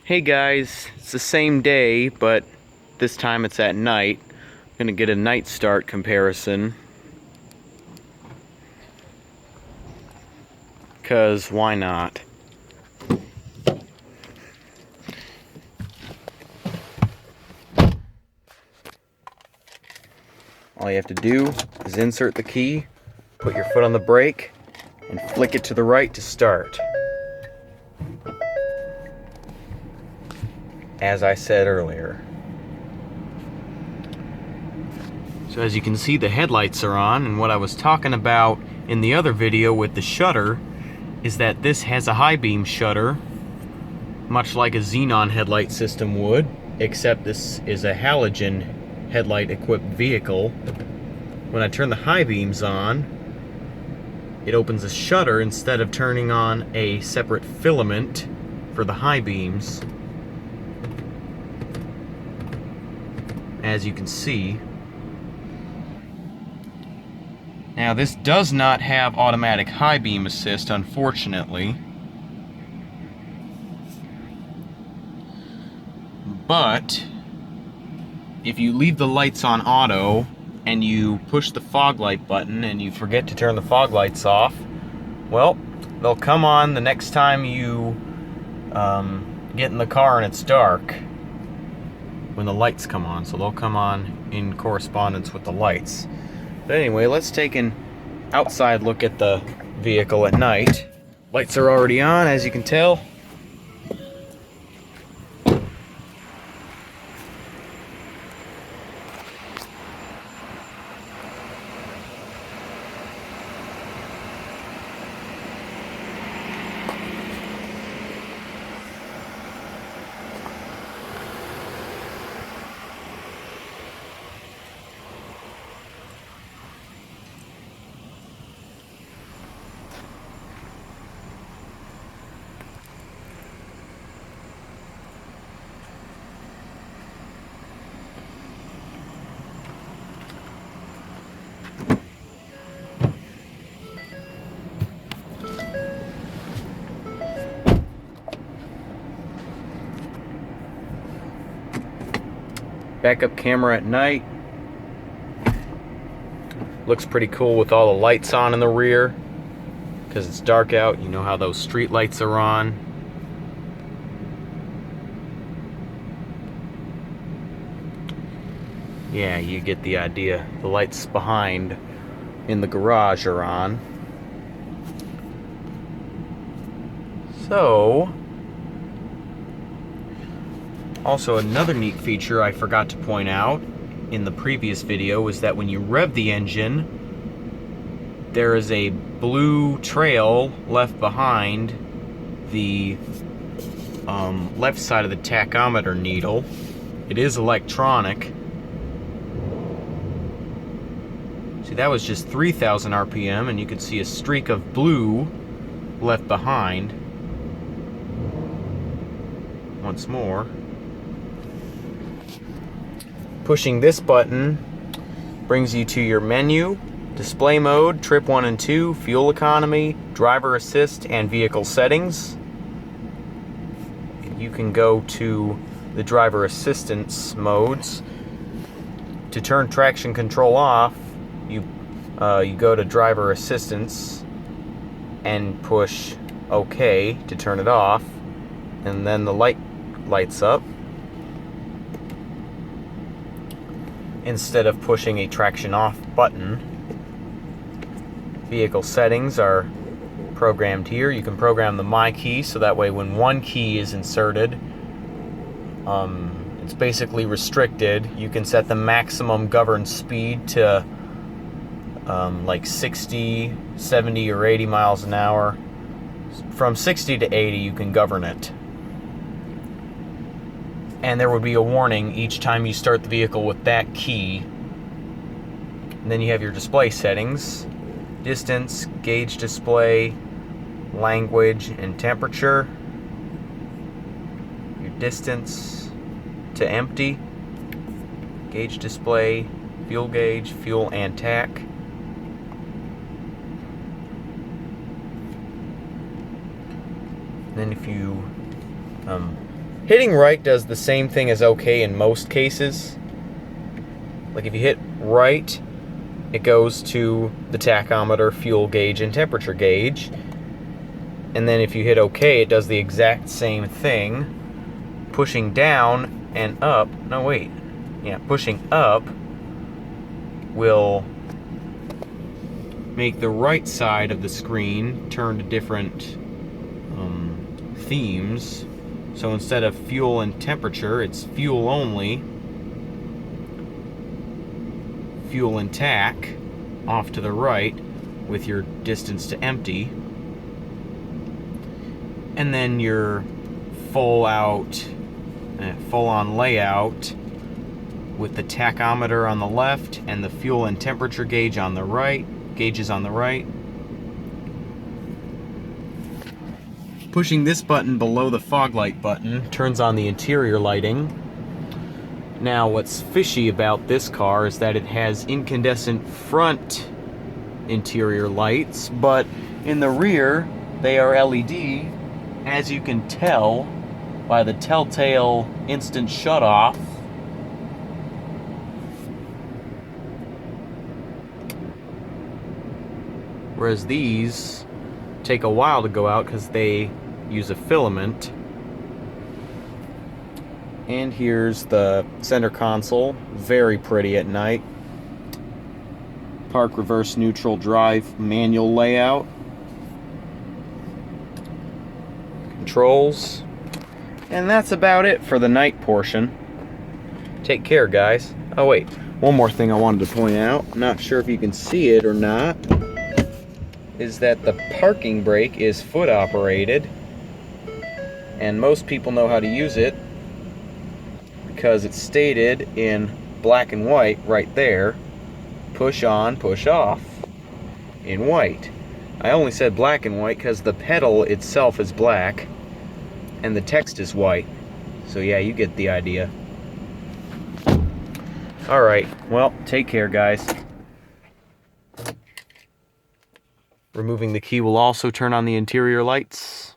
Hey guys, it's the same day, but this time it's at night. I'm gonna get a night start comparison. 'Cause why not? All you have to do is insert the key, put your foot on the brake, and flick it to the right to start. As I said earlier. So as you can see, the headlights are on, and what I was talking about in the other video with the shutter is that this has a high beam shutter, much like a xenon headlight system would, except this is a halogen headlight equipped vehicle. When I turn the high beams on, it opens a shutter instead of turning on a separate filament for the high beams. As you can see. Now this does not have automatic high beam assist, unfortunately. But if you leave the lights on auto and you push the fog light button and you forget to turn the fog lights off, well, they'll come on the next time you get in the car and it's dark. When the lights come on, so they'll come on in correspondence with the lights. But anyway, let's take an outside look at the vehicle at night. Lights are already on, as you can tell. Backup camera at night. Looks pretty cool with all the lights on in the rear. Because it's dark out, you know how those street lights are on. Yeah, you get the idea. The lights behind in the garage are on. So, also another neat feature I forgot to point out in the previous video was that when you rev the engine, there is a blue trail left behind the left side of the tachometer needle. It is electronic. See, that was just 3,000 RPM, and you could see a streak of blue left behind. Once more. Pushing this button brings you to your menu, display mode, trip 1 and 2, fuel economy, driver assist, and vehicle settings. You can go to the driver assistance modes. To turn traction control off, you go to driver assistance and push OK to turn it off, and then the light lights up instead of pushing a traction off button. Vehicle settings are programmed here. You can program the My key, so that way when one key is inserted, it's basically restricted. You can set the maximum governed speed to like 60, 70, or 80 miles an hour. From 60 to 80 you can govern it. And there would be a warning each time you start the vehicle with that key. And then you have your display settings: distance, gauge display, language, and temperature. Your distance to empty, gauge display, fuel gauge, fuel and tack. Then if you Hitting right does the same thing as OK in most cases. Like if you hit right, it goes to the tachometer, fuel gauge, and temperature gauge. And then if you hit OK, it does the exact same thing. Pushing down and up, no wait, yeah, pushing up will make the right side of the screen turn to different themes. So instead of fuel and temperature, it's fuel only, fuel and tack off to the right with your distance to empty, and then your full on layout with the tachometer on the left and the fuel and temperature gauges on the right. Pushing this button below the fog light button turns on the interior lighting. Now what's fishy about this car is that it has incandescent front interior lights, but in the rear they are LED, as you can tell by the telltale instant shutoff. Whereas these take a while to go out because they use a filament. And here's the center console, very pretty at night. Park, reverse, neutral, drive, manual layout. Controls. And that's about it for the night portion. Take care, guys. Oh wait, one more thing I wanted to point out, not sure if you can see it or not, is that the parking brake is foot operated, and most people know how to use it because it's stated in black and white right there, push on, push off, in white. I only said black and white because the pedal itself is black and the text is white. So yeah, you get the idea. Alright, well, take care, guys. Removing the key will also turn on the interior lights.